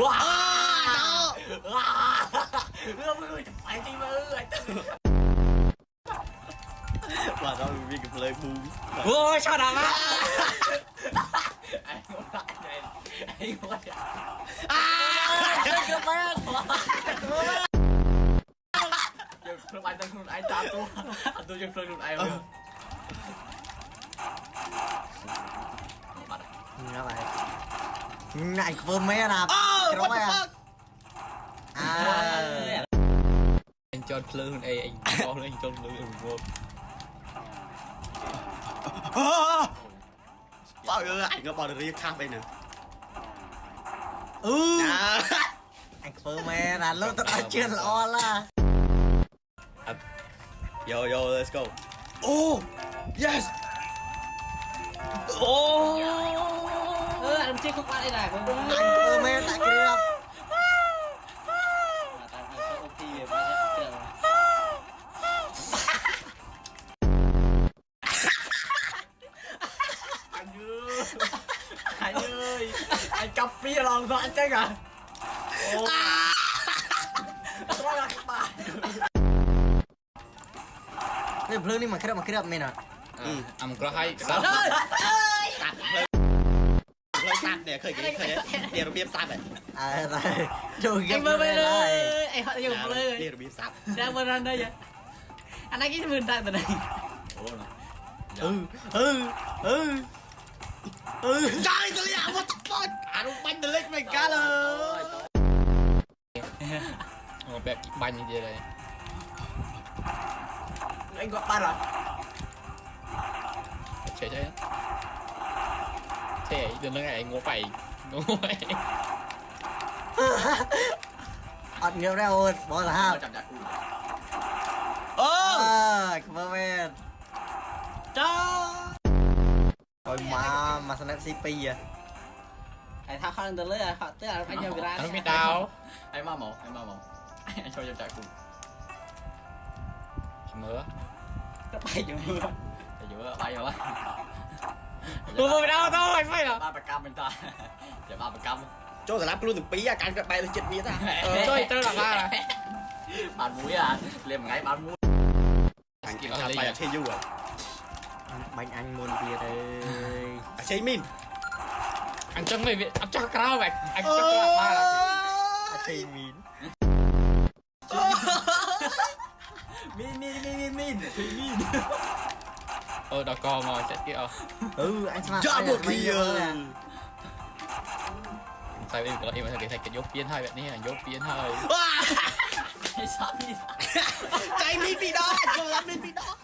ว้าวว้าวมือจะไปจริงมือว่าเราวิ่งกับเลยบูมโอ้ยชนะมากไอ้คนไอ้คนเกือบไปเพื่อไปตั้งหุ่นไอ้ตามตัวยังเพื่อนหุ่นไอ้เลยอะไรไอ้เฟิร์มไม่นะร้อยอ่ะไอ้จอนเพลินไอ้บอลเลยจอนเพลินบอลเปล่าไอ้ก็บอลเรียกข้ามไปหนึ่งไอ้เฟิร์มไม่นะเราต้องเชื่อล้อละ Yo let's go oh yes โอ้อันนี้คุกมาได้ไหนผมไอ้เฟิร์มไม่ตะเกียบไอ้จับปีลองสอนจังอ่ะโอ้รักตายเนี่ยเพลิงนี่มันเครียดไม่นะมันก็ให้สัตว์เคยซัดเนี่ยเคยเรียนระเบียบซัดเลยอะไรดูเก็บไม่ได้ไอ้เขาอยู่เลยเรียนระเบียบซัดได้เมื่อนั้นได้ยังอันนั้นกี่มื่นได้แต่ไหนใจตัวอย่าง what the fuck อ่านมันเล็กไม่กล้าเลยแบบบันอย่างเดียวเลยไอ้ก็ปาระเฉยเท่เดินเรื่องไงงูไปอัดเงี้ยแล้วบอลห้าจับจากกูเฟิร์มไม่จ้าคอยมาสนับซีปีอ่ะไอ้ท่าข้างเดินเลยอ่ะเต้ไอ้ยังไม่ได้ไม่ดาวไอ้มาหมอไอ้ชอบจับจากกูเมื่อก็ไปอยู่เมื่อไปอยู่ไปอยู่วะกูไม่เอาต้องไม่หรอบ้าประกำเป็นตาอย่าบ้าประกำโจ้สำหรับรู้ถึงปีอาการกระไปเลย7 ปีอ่ะโจ้เจอหลังบ้านบานมุ้ยอ่ะเรียมไงบานมุ้ยกินข้าวไปเชยยู่อ่ะbánh anh muôn tiền ơi chơi min anh cho người việt anh cho cao vậy anh cho các bạn là chơi min min đó con rồi sẽ kia anh sao cho một khi tại vì có em phải cái dốt biến hơi vậy này dốt biến hơi chạy min bị đó làm min bị đó